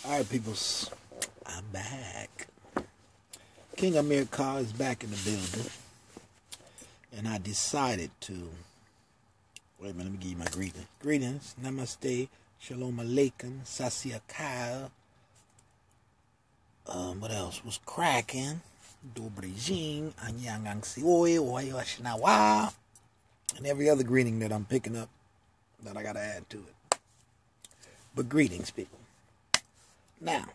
Alright, peoples, I'm back. King Amir Ka is back in the building. And I decided to... Wait a minute, let me give you my greeting. Greetings, namaste, shalom alaikum, sasiakal. What else was cracking? Dobry jing, anyangang sioi, oyo. And every other greeting that I'm picking up that I gotta add to it. But greetings, people. Now,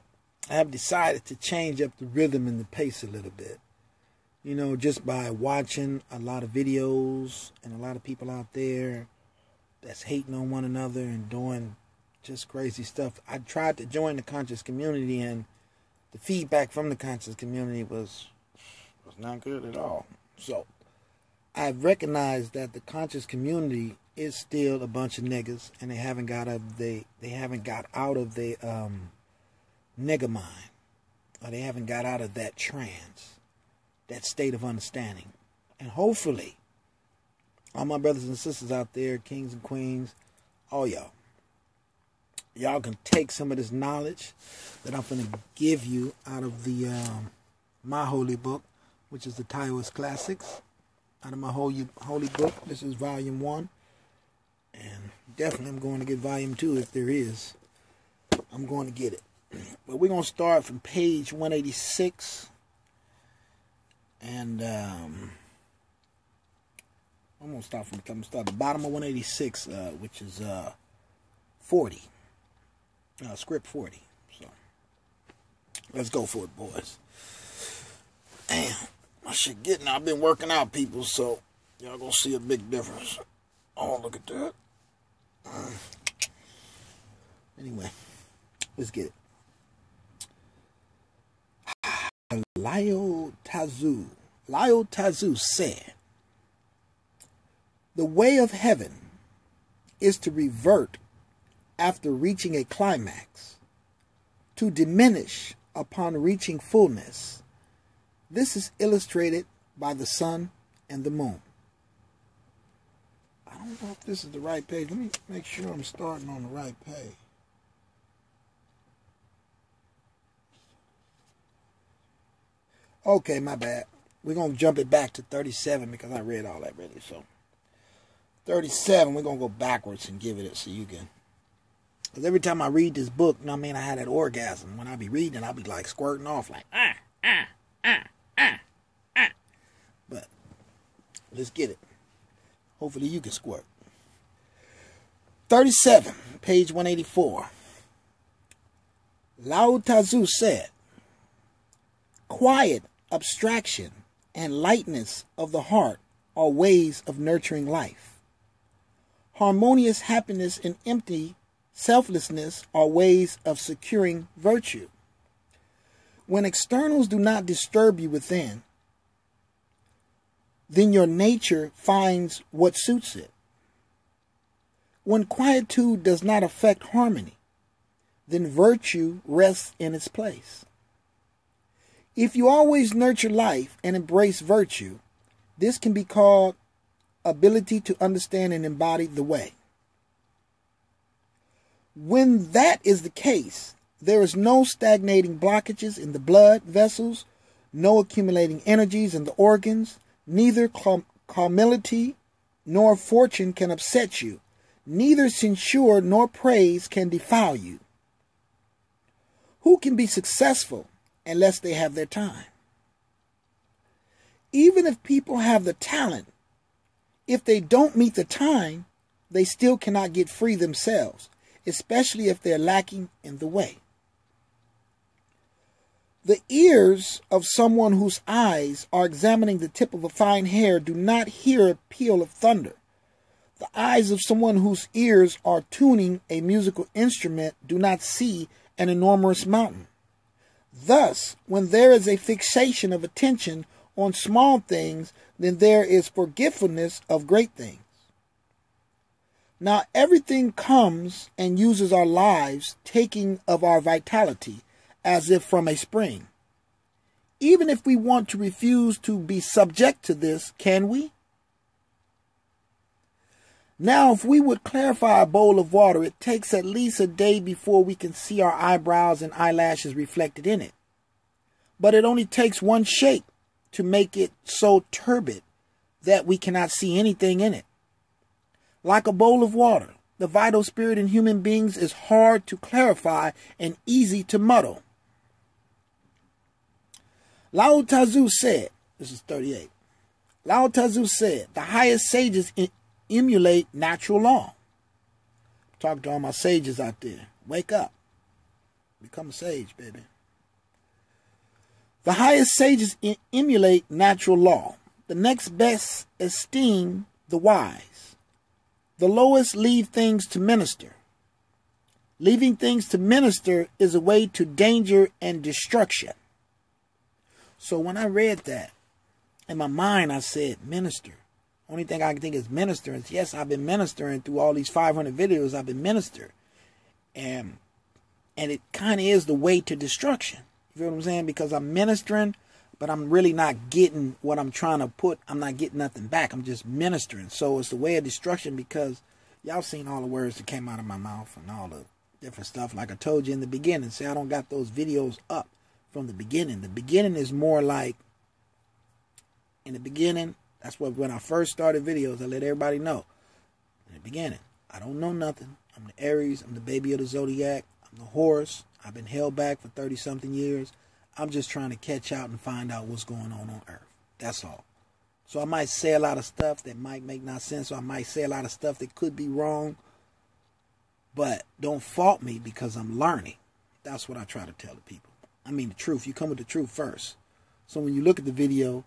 I have decided to change up the rhythm and the pace a little bit. You know, just by watching a lot of videos and a lot of people out there that's hating on one another and doing just crazy stuff. I tried to join the conscious community, and the feedback from the conscious community was not good at all. So, I've recognized that the conscious community is still a bunch of niggas, and they haven't got out of the nigga mind, or they haven't got out of that trance, that state of understanding. And hopefully, all my brothers and sisters out there, kings and queens, all y'all can take some of this knowledge that I'm going to give you out of the my holy book, which is the Taoist classics. Out of my holy book, this is volume 1, and definitely I'm going to get volume 2 if there is. I'm going to get it. But we're going to start from page 186, and I'm going to start the bottom of 186, which is 40, script 40. So let's go for it, boys. Damn, my shit getting. I've been working out, people, so y'all gonna see a big difference. Oh, look at that. Anyway, let's get it. Lao Tzu said, "The way of heaven is to revert after reaching a climax, to diminish upon reaching fullness. This is illustrated by the sun and the moon." I don't know if this is the right page. Let me make sure I'm starting on the right page. Okay, my bad. We're going to jump it back to 37 because I read all that already. So, 37, we're going to go backwards and give it so you can. Because every time I read this book, you know what I mean, I had that orgasm. When I be reading, I'll be like squirting off like, But, let's get it. Hopefully you can squirt. 37, page 184. Lao Tzu said, "Quiet abstraction and lightness of the heart are ways of nurturing life. Harmonious happiness and empty selflessness are ways of securing virtue. When externals do not disturb you within, then your nature finds what suits it. When quietude does not affect harmony, then virtue rests in its place. If you always nurture life and embrace virtue, this can be called ability to understand and embody the way. When that is the case, there is no stagnating blockages in the blood vessels, no accumulating energies in the organs, neither calamity nor fortune can upset you, neither censure nor praise can defile you. Who can be successful unless they have their time? Even if people have the talent, if they don't meet the time, they still cannot get free themselves, especially if they're lacking in the way. The ears of someone whose eyes are examining the tip of a fine hair do not hear a peal of thunder. The eyes of someone whose ears are tuning a musical instrument do not see an enormous mountain. Thus, when there is a fixation of attention on small things, then there is forgetfulness of great things. Now, everything comes and uses our lives, taking of our vitality, as if from a spring. Even if we want to refuse to be subject to this, can we? Now, if we would clarify a bowl of water, it takes at least a day before we can see our eyebrows and eyelashes reflected in it. But it only takes one shake to make it so turbid that we cannot see anything in it. Like a bowl of water, the vital spirit in human beings is hard to clarify and easy to muddle. Lao Tzu said, this is 38, Lao Tzu said, the highest sages emulate natural law. I'm talking to all my sages out there. Wake up. Become a sage, baby. The highest sages emulate natural law. The next best esteem the wise. The lowest leave things to minister. Leaving things to minister is a way to danger and destruction. So when I read that, in my mind I said, minister. Only thing I can think is ministering. Yes, I've been ministering through all these 500 videos. I've been ministering. And it kind of is the way to destruction. You feel what I'm saying? Because I'm ministering, but I'm really not getting what I'm trying to put. I'm not getting nothing back. I'm just ministering. So it's the way of destruction because y'all seen all the words that came out of my mouth and all the different stuff. Like I told you in the beginning. See, I don't got those videos up from the beginning. The beginning is more like, in the beginning, that's what when I first started videos, I let everybody know. In the beginning, I don't know nothing. I'm the Aries. I'm the baby of the zodiac. I'm the horse. I've been held back for 30-something years. I'm just trying to catch out and find out what's going on Earth. That's all. So I might say a lot of stuff that might make no sense, or I might say a lot of stuff that could be wrong. But don't fault me because I'm learning. That's what I try to tell the people. I mean the truth. You come with the truth first. So when you look at the video,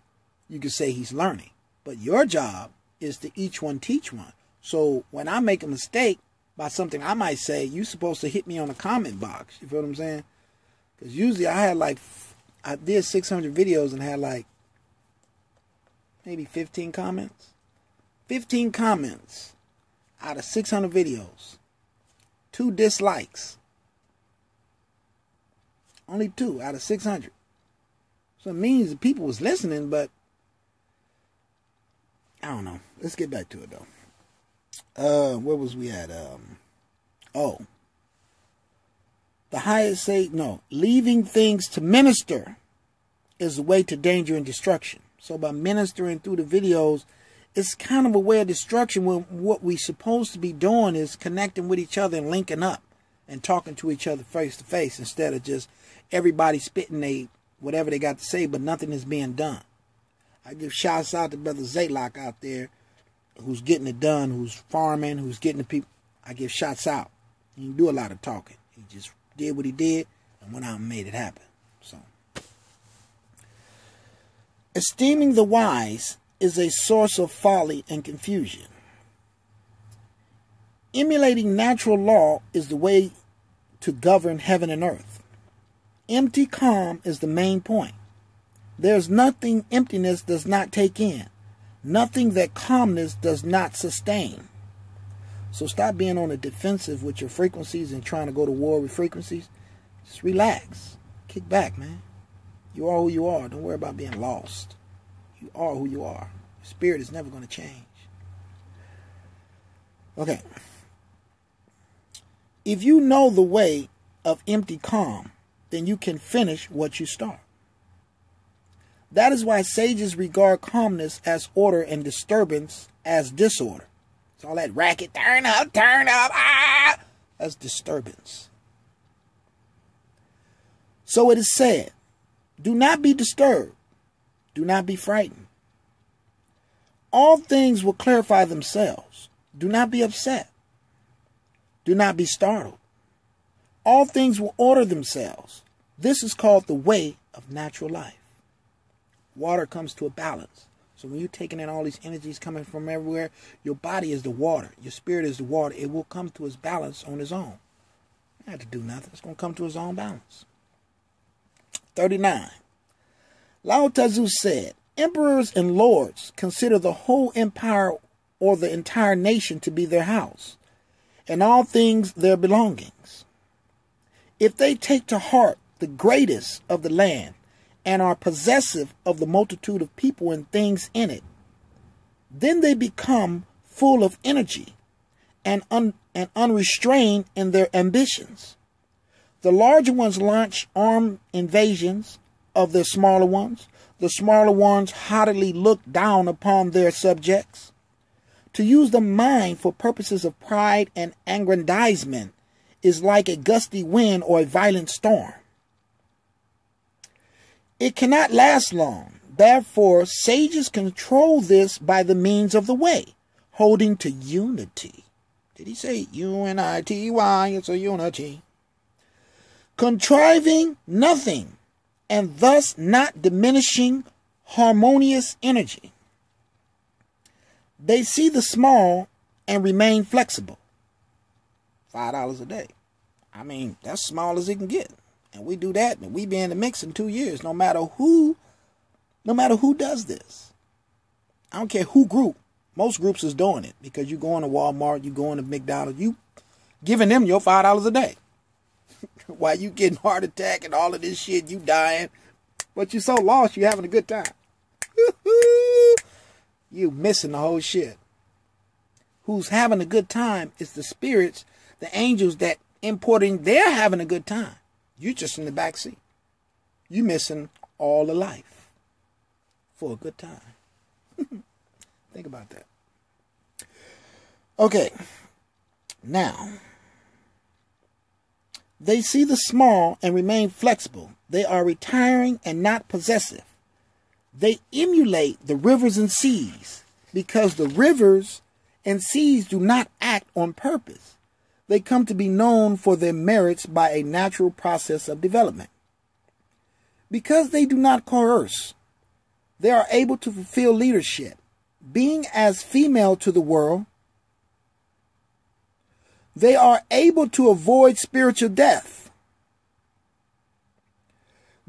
you can say he's learning. But your job is to each one teach one. So when I make a mistake by something I might say, you're supposed to hit me on the comment box. You feel what I'm saying? Because usually I did 600 videos and had like maybe 15 comments. 15 comments out of 600 videos. 2 dislikes. Only 2 out of 600. So it means the people was listening, but I don't know. Let's get back to it though. Where was we at? The highest say no. Leaving things to minister is the way to danger and destruction. So by ministering through the videos, it's kind of a way of destruction when what we supposed to be doing is connecting with each other and linking up and talking to each other face to face instead of just everybody spitting whatever they got to say, but nothing is being done. I give shouts out to Brother Zaylock out there who's getting it done, who's farming, who's getting the people. I give shouts out. He didn't do a lot of talking. He just did what he did and went out and made it happen. So, esteeming the wise is a source of folly and confusion. Emulating natural law is the way to govern heaven and earth. Empty calm is the main point. There's nothing emptiness does not take in. Nothing that calmness does not sustain. So stop being on the defensive with your frequencies and trying to go to war with frequencies. Just relax. Kick back, man. You are who you are. Don't worry about being lost. You are who you are. Your spirit is never going to change. Okay. If you know the way of empty calm, then you can finish what you start. That is why sages regard calmness as order and disturbance as disorder. It's all that racket, turn up, ah! That's disturbance. So it is said, do not be disturbed. Do not be frightened. All things will clarify themselves. Do not be upset. Do not be startled. All things will order themselves. This is called the way of natural life. Water comes to a balance. So when you're taking in all these energies coming from everywhere, your body is the water. Your spirit is the water. It will come to its balance on its own. You don't have to do nothing. It's going to come to its own balance. 39. Lao Tzu said, emperors and lords consider the whole empire or the entire nation to be their house, and all things their belongings. If they take to heart the greatest of the land, and are possessive of the multitude of people and things in it, then they become full of energy and unrestrained in their ambitions. The larger ones launch armed invasions of the smaller ones. The smaller ones haughtily look down upon their subjects. To use the mind for purposes of pride and aggrandizement is like a gusty wind or a violent storm. It cannot last long. Therefore, sages control this by the means of the way, holding to unity. Did he say U-N-I-T-Y? It's a unity. Contriving nothing, and thus not diminishing harmonious energy. They see the small and remain flexible. $5 a day. I mean, that's small as it can get. And we do that, and we be in the mix in 2 years, no matter who does this. I don't care who group. Most groups is doing it because you going to Walmart, you going to McDonald's, you giving them your $5 a day. While you getting heart attack and all of this shit, you dying. But you're so lost, you having a good time. You missing the whole shit. Who's having a good time is the spirits, the angels that importing, they're having a good time. You just in the back seat. You missing all the life for a good time. Think about that. Okay. Now, they see the small and remain flexible. They are retiring and not possessive. They emulate the rivers and seas because the rivers and seas do not act on purpose. They come to be known for their merits by a natural process of development. Because they do not coerce, they are able to fulfill leadership. Being as female to the world, they are able to avoid spiritual death.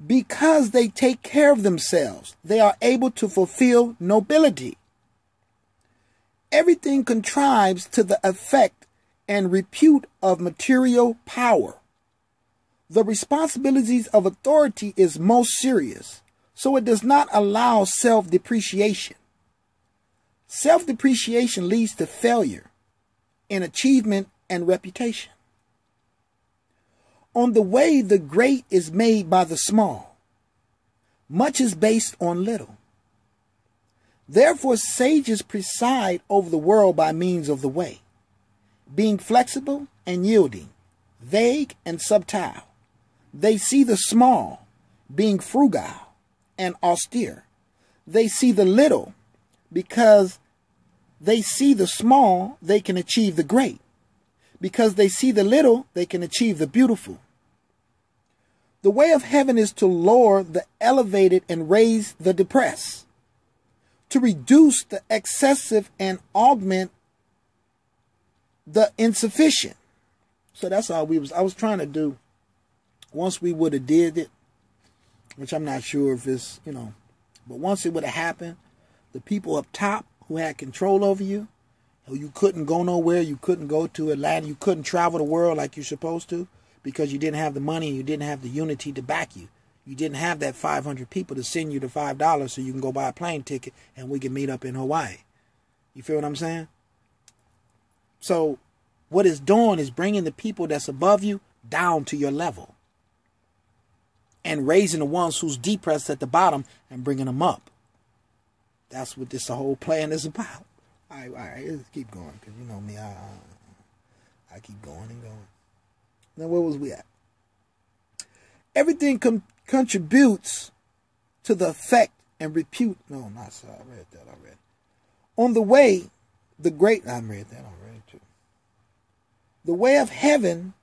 Because they take care of themselves, they are able to fulfill nobility. Everything contrives to the effect and repute of material power. The responsibilities of authority is most serious, so it does not allow self-depreciation. Self-depreciation leads to failure in achievement and reputation. On the way, the great is made by the small. Much is based on little. Therefore, sages preside over the world by means of the way, being flexible and yielding, vague and subtile. They see the small, being frugal and austere. They see the little because they see the small, they can achieve the great. Because they see the little, they can achieve the beautiful. The way of heaven is to lower the elevated and raise the depressed, to reduce the excessive and augment the insufficient. So that's all I was trying to do. Once we would have did it, which I'm not sure if it's, but once it would have happened, the people up top who had control over you, who you couldn't go nowhere, you couldn't go to Atlanta, you couldn't travel the world like you're supposed to because you didn't have the money and you didn't have the unity to back you. You didn't have that 500 people to send you the $5 so you can go buy a plane ticket and we can meet up in Hawaii. You feel what I'm saying? So what it's doing is bringing the people that's above you down to your level and raising the ones who's depressed at the bottom and bringing them up. That's what this whole plan is about. All right, let's keep going because you know me, I keep going and going. Now, where was we at? Everything contributes to the effect and repute. No, not so. I read that already. On the way, the great. I read that already too. The way of heaven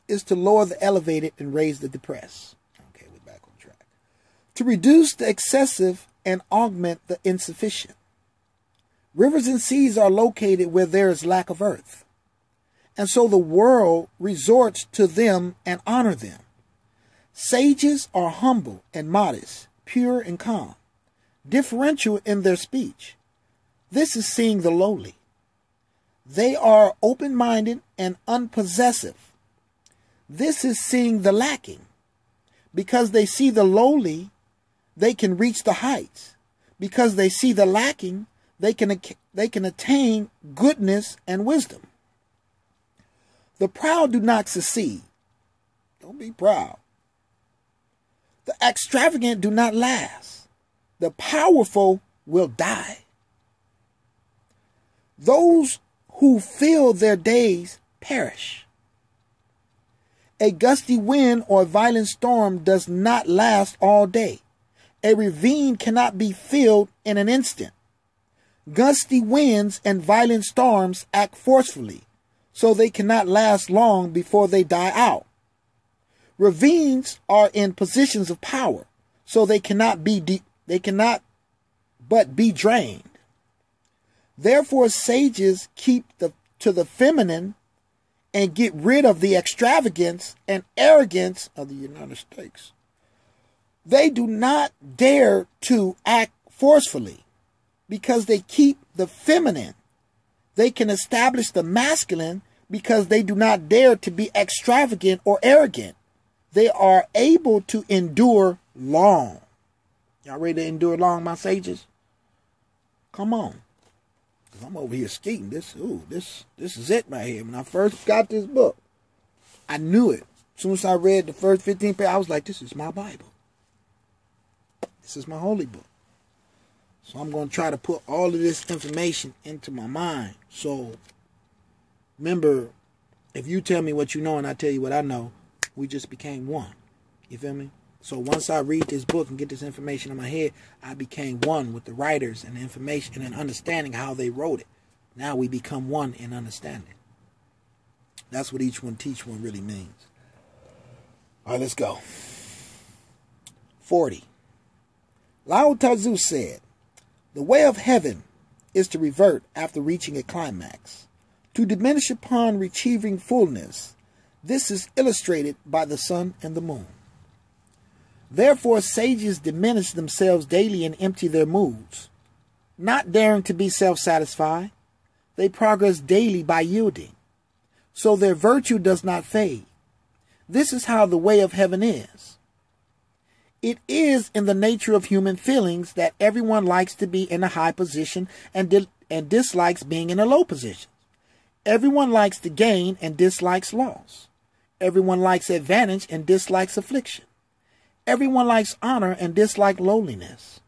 is to lower the elevated and raise the depressed. Okay, we're back on track. To reduce the excessive and augment the insufficient. Rivers and seas are located where there is lack of earth. And so the world resorts to them and honor them. Sages are humble and modest, pure and calm, differential in their speech. This is seeing the lowly. They are open-minded and unpossessive. This is seeing the lacking. Because they see the lowly, they can reach the heights. Because they see the lacking, they can attain goodness and wisdom. The proud do not succeed. Don't be proud. The extravagant do not last. The powerful will die. Those who fill their days perish. A gusty wind or violent storm does not last all day. A ravine cannot be filled in an instant. Gusty winds and violent storms act forcefully, so they cannot last long before they die out. Ravines are in positions of power, so they cannot but be drained. Therefore, sages keep to the feminine and get rid of the extravagance and arrogance of the United States. They do not dare to act forcefully because they keep the feminine. They can establish the masculine because they do not dare to be extravagant or arrogant. They are able to endure long. Y'all ready to endure long, my sages? Come on. I'm over here skating. This is it right here. When I first got this book, I knew it. As soon as I read the first 15 pages, I was like, this is my Bible. This is my holy book. So I'm going to try to put all of this information into my mind. So remember, if you tell me what you know and I tell you what I know, we just became one. You feel me? So once I read this book and get this information in my head, I became one with the writers and the information and understanding how they wrote it. Now we become one in understanding. That's what each one teach one really means. All right, let's go. 40. Lao Tzu said, the way of heaven is to revert after reaching a climax, to diminish upon achieving fullness. This is illustrated by the sun and the moon. Therefore, sages diminish themselves daily and empty their moods. Not daring to be self-satisfied, they progress daily by yielding, so their virtue does not fade. This is how the way of heaven is. It is in the nature of human feelings that everyone likes to be in a high position and dislikes being in a low position. Everyone likes to gain and dislikes loss. Everyone likes advantage and dislikes affliction. Everyone likes honor and dislikes lowliness.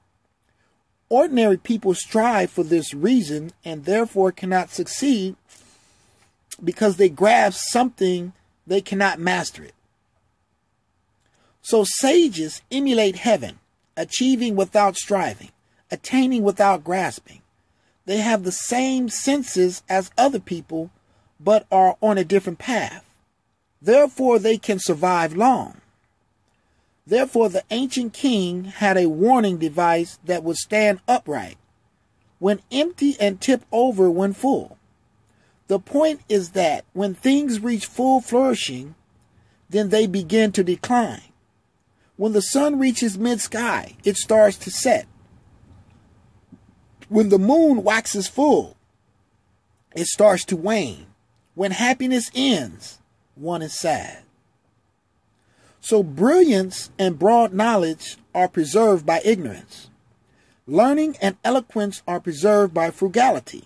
Ordinary people strive for this reason and therefore cannot succeed because they grasp something they cannot master it. So sages emulate heaven, achieving without striving, attaining without grasping. They have the same senses as other people, but are on a different path. Therefore, they can survive long. Therefore, the ancient king had a warning device that would stand upright when empty and tip over when full. The point is that when things reach full flourishing, then they begin to decline. When the sun reaches mid-sky, it starts to set. When the moon waxes full, it starts to wane. When happiness ends, one is sad. So brilliance and broad knowledge are preserved by ignorance. Learning and eloquence are preserved by frugality.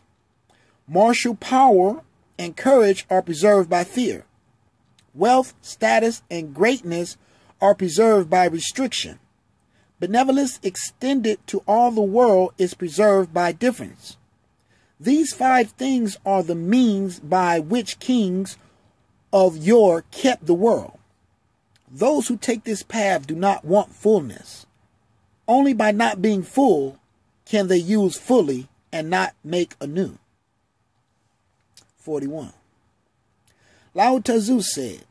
Martial power and courage are preserved by fear. Wealth, status, and greatness are preserved by restriction. Benevolence extended to all the world is preserved by difference. These 5 things are the means by which kings of yore kept the world. Those who take this path do not want fullness. Only by not being full can they use fully and not make anew. 41. Lao Tzu said,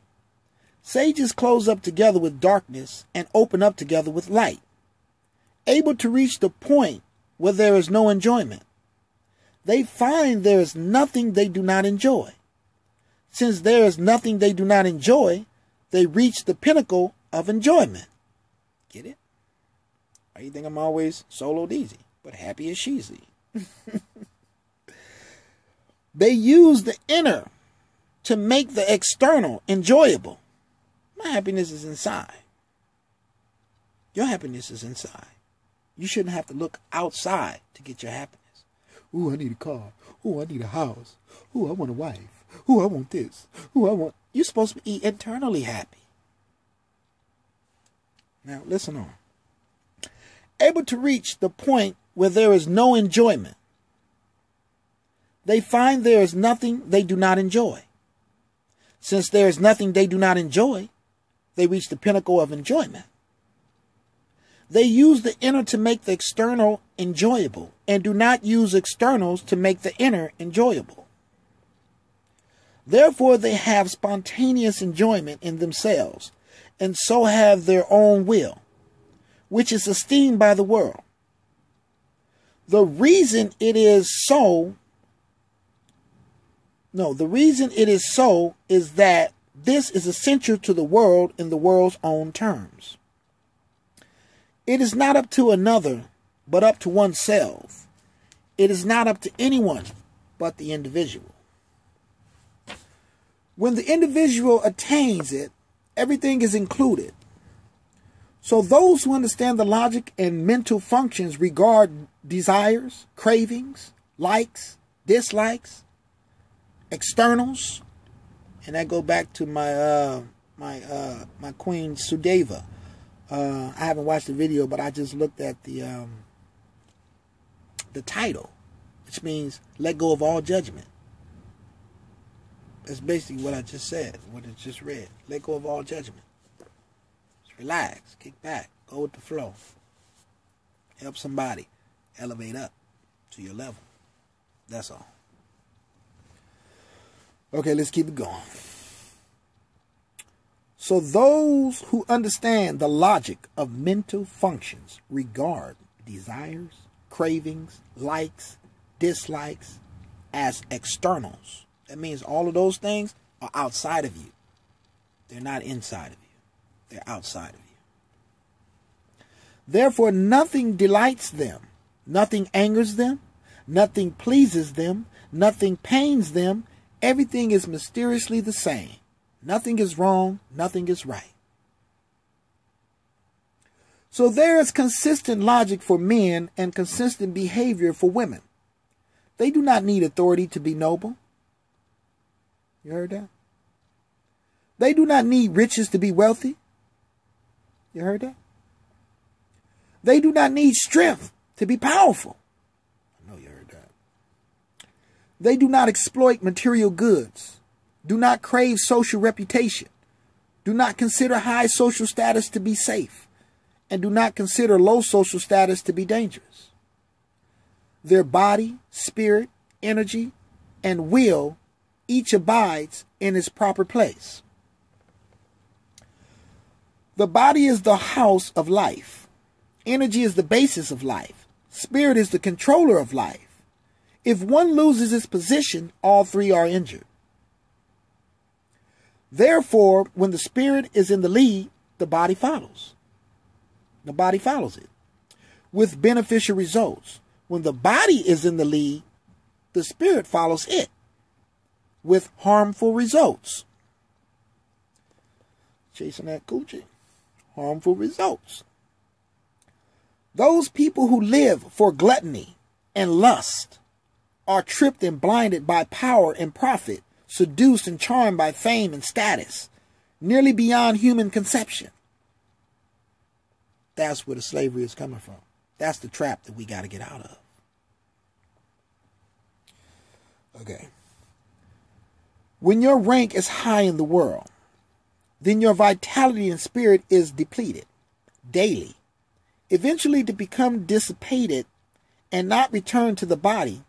sages close up together with darkness and open up together with light, able to reach the point where there is no enjoyment. They find there is nothing they do not enjoy. Since there is nothing they do not enjoy, they reach the pinnacle of enjoyment. Get it? Why you think I'm always soloed easy, but happy as sheezy? They use the inner to make the external enjoyable. My happiness is inside. Your happiness is inside. You shouldn't have to look outside to get your happiness. Ooh, I need a car. Ooh, I need a house. Ooh, I want a wife. Ooh, I want this. Ooh, I want. You're supposed to be internally happy. Now, listen on. Able to reach the point where there is no enjoyment. They find there is nothing they do not enjoy. Since there is nothing they do not enjoy, they reach the pinnacle of enjoyment. They use the inner to make the external enjoyable and do not use externals to make the inner enjoyable. Therefore, they have spontaneous enjoyment in themselves and so have their own will, which is esteemed by the world. The reason it is so is that this is essential to the world in the world's own terms. It is not up to another, but up to oneself. It is not up to anyone, but the individual. When the individual attains it, everything is included. So those who understand the logic and mental functions regard desires, cravings, likes, dislikes, externals, and that go back to my my queen Sudeva. I haven't watched the video, but I just looked at the title, which means let go of all judgment. That's basically what I just said, what I just read. Let go of all judgment. Just relax, kick back, go with the flow. Help somebody elevate up to your level. That's all. Okay, let's keep it going. So those who understand the logic of mental functions regard desires, cravings, likes, dislikes as externals. That means all of those things are outside of you. They're not inside of you. They're outside of you. Therefore, nothing delights them. Nothing angers them. Nothing pleases them. Nothing pains them. Everything is mysteriously the same. Nothing is wrong. Nothing is right. So there is consistent logic for men and consistent behavior for women. They do not need authority to be noble. You heard that? They do not need riches to be wealthy. You heard that? They do not need strength to be powerful. I know you heard that. They do not exploit material goods. Do not crave social reputation. Do not consider high social status to be safe. And do not consider low social status to be dangerous. Their body, spirit, energy, and will each abides in its proper place. The body is the house of life. Energy is the basis of life. Spirit is the controller of life. If one loses its position, all three are injured. Therefore, when the spirit is in the lead, the body follows. The body follows it with beneficial results. When the body is in the lead, the spirit follows it with harmful results. Chasing that coochie. Harmful results. Those people who live for gluttony and lust are tripped and blinded by power and profit, seduced and charmed by fame and status, nearly beyond human conception. That's where the slavery is coming from. That's the trap that we got to get out of. Okay. When your rank is high in the world, then your vitality and spirit is depleted daily, eventually to become dissipated and not return to the body.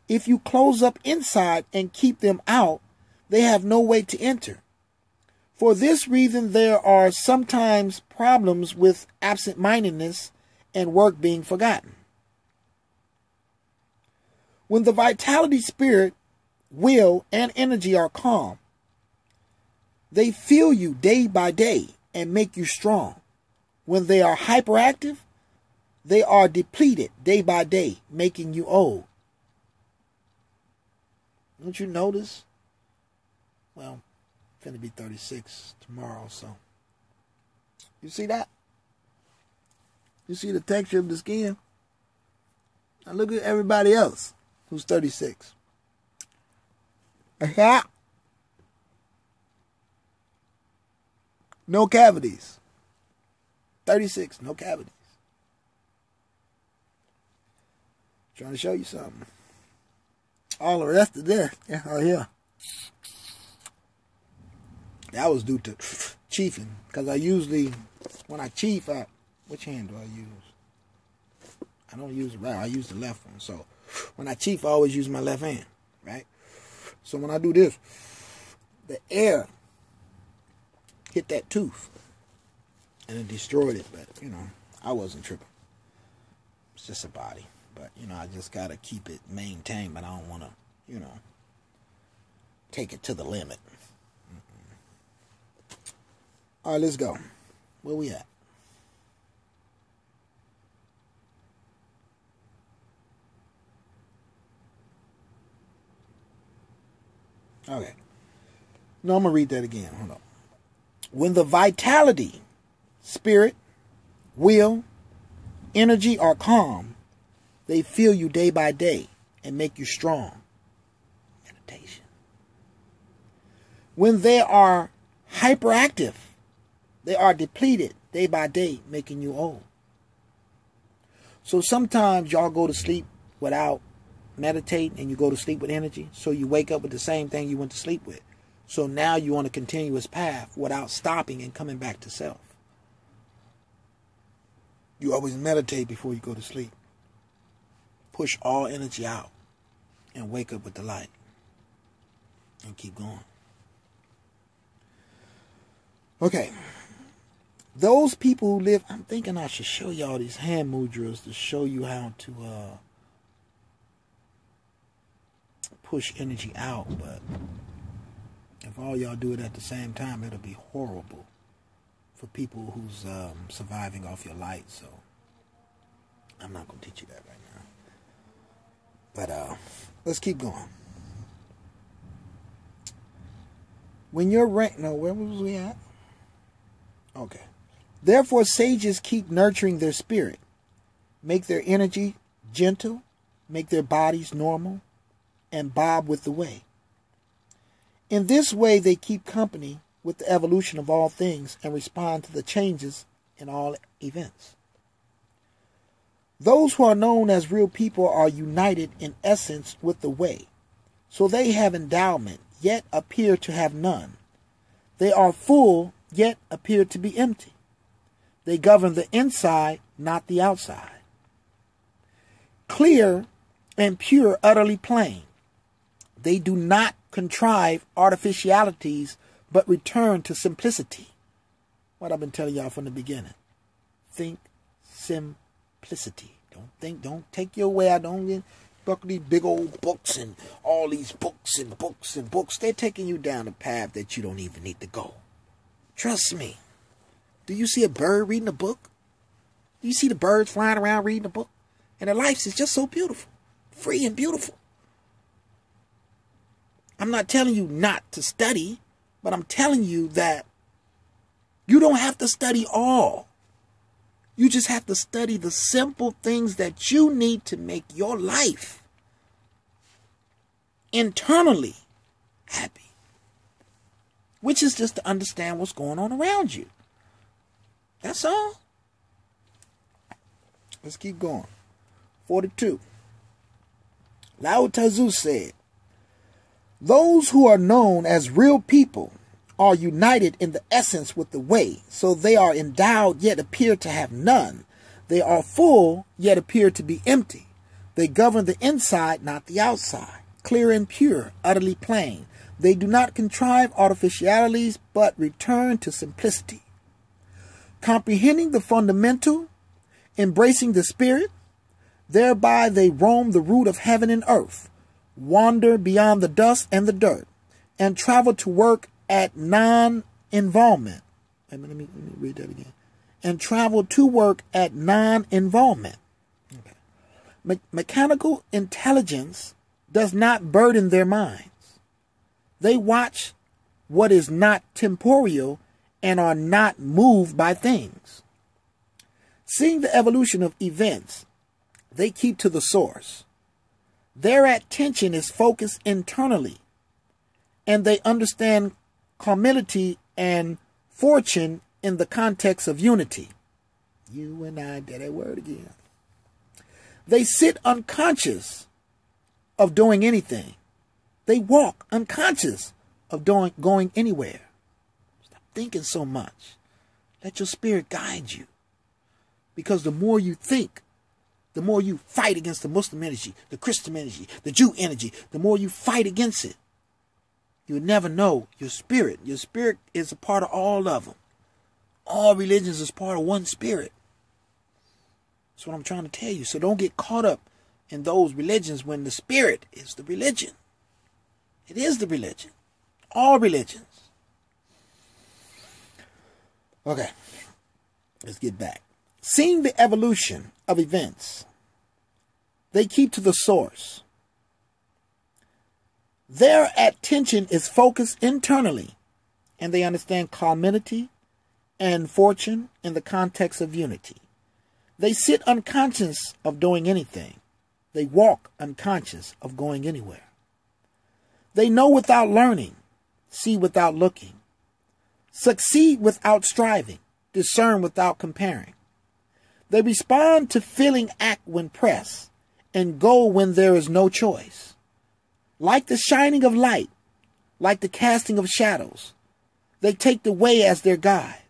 If you close up inside and keep them out, they have no way to enter. For this reason, there are sometimes problems with absent-mindedness and work being forgotten. When the vitality, spirit, will, and energy are calm, they fill you day by day and make you strong. When they are hyperactive, they are depleted day by day, making you old. Don't you notice? Well, I'm finna be 36 tomorrow, so. You see that? You see the texture of the skin? Now look at everybody else who's 36. No cavities. 36, no cavities. Trying to show you something. All the rest of this, yeah. That was due to chiefing. Because I usually, when I chief, which hand do I use? I don't use the right, I use the left one. So when I chief, I always use my left hand, right? So when I do this, the air hit that tooth and it destroyed it. But, I wasn't tripping. It's just a body. But, I just got to keep it maintained. But I don't want to, take it to the limit. All right, let's go. Where we at? Okay. No, I'm going to read that again. Hold on. When the vitality, spirit, will, energy are calm, they fill you day by day and make you strong. Meditation. When they are hyperactive, they are depleted day by day, making you old. So sometimes y'all go to sleep without meditating and you go to sleep with energy. So you wake up with the same thing you went to sleep with. So now you're on a continuous path without stopping and coming back to self. You always meditate before you go to sleep. Push all energy out and wake up with the light. And keep going. Okay. Those people who live, I'm thinking I should show y'all these hand mudras to show you how to push energy out. But if all y'all do it at the same time, it'll be horrible for people who's surviving off your light. So I'm not going to teach you that right now. But let's keep going. When you're where was we at? Okay. Therefore, sages keep nurturing their spirit, make their energy gentle, make their bodies normal, and bob with the way. In this way, they keep company with the evolution of all things and respond to the changes in all events. Those who are known as real people are united in essence with the way, so they have endowment, yet appear to have none. They are full, yet appear to be empty. They govern the inside, not the outside. Clear and pure, utterly plain. They do not contrive artificialities, but return to simplicity. What I've been telling y'all from the beginning. Think simplicity. Don't take your way out. Don't get buckle these big old books and all these books and books and books. They're taking you down a path that you don't even need to go. Trust me. Do you see a bird reading a book? Do you see the birds flying around reading a book? And their lives is just so beautiful. Free and beautiful. I'm not telling you not to study, but I'm telling you that you don't have to study all. You just have to study the simple things that you need to make your life internally happy. Which is just to understand what's going on around you. That's all. Let's keep going. 42. Lao Tzu said, those who are known as real people are united in the essence with the way, so they are endowed yet appear to have none. They are full yet appear to be empty. They govern the inside, not the outside. Clear and pure, utterly plain. They do not contrive artificialities, but return to simplicity. Comprehending the fundamental, embracing the spirit, thereby they roam the route of heaven and earth, wander beyond the dust and the dirt, and travel to work at non-involvement. Let me read that again. And travel to work at non-involvement. Okay. Mechanical intelligence does not burden their minds. They watch what is not temporal and are not moved by things. Seeing the evolution of events, they keep to the source. Their attention is focused internally, and they understand causality and fortune in the context of unity. You and I did that word again. They sit unconscious of doing anything. They walk unconscious of going anywhere. Stop thinking so much. Let your spirit guide you. Because the more you think, the more you fight against the Muslim energy, the Christian energy, the Jew energy, the more you fight against it. You would never know your spirit. Your spirit is a part of all of them. All religions is part of one spirit. That's what I'm trying to tell you. So don't get caught up in those religions when the spirit is the religion. It is the religion. All religions. Okay. Let's get back. Seeing the evolution of events, they keep to the source. Their attention is focused internally, and they understand calamity and fortune in the context of unity. They sit unconscious of doing anything. They walk unconscious of going anywhere. They know without learning, see without looking, succeed without striving, discern without comparing. They respond to feeling, act when pressed, and go when there is no choice. Like the shining of light, like the casting of shadows, they take the way as their guide.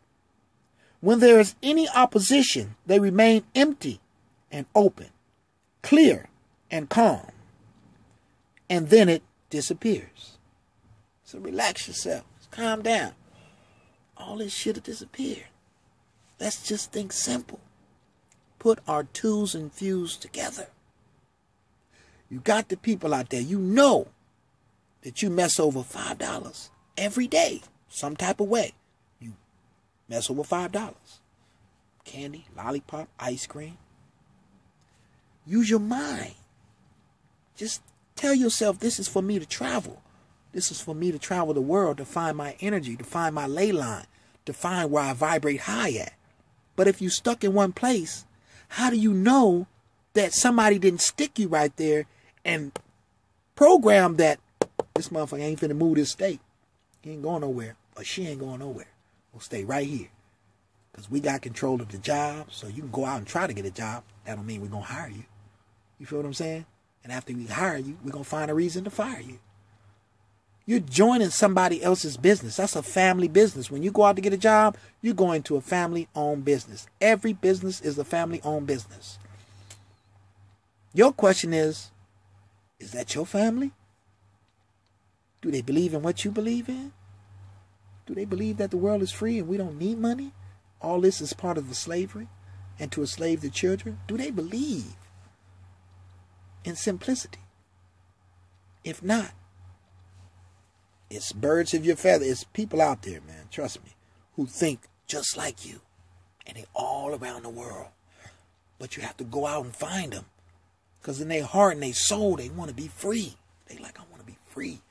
When there is any opposition, they remain empty and open, clear and calm, and then it disappears. So relax yourself. Calm down. All this shit will disappear. Let's just think simple. Put our twos and fews together. You got the people out there, you know that you mess over $5 every day, some type of way. You mess over $5. Candy, lollipop, ice cream. Use your mind. Just tell yourself, this is for me to travel. This is for me to travel the world, to find my energy, to find my ley line, to find where I vibrate high at. But if you're stuck in one place, how do you know that somebody didn't stick you right there and program that this motherfucker ain't finna move this state? He ain't going nowhere, or she ain't going nowhere. We'll stay right here. Because we got control of the job, so you can go out and try to get a job. That don't mean we're going to hire you. You feel what I'm saying? And after we hire you, we're going to find a reason to fire you. You're joining somebody else's business. That's a family business. When you go out to get a job, you're going to a family-owned business. Every business is a family-owned business. Your question is that your family? Do they believe in what you believe in? Do they believe that the world is free and we don't need money? All this is part of the slavery and to enslave the children? Do they believe in simplicity? If not, it's birds of your feather. It's people out there, man, trust me, who think just like you. And they all around the world. But you have to go out and find them. Because in their heart and their soul, they want to be free. They like, I want to be free.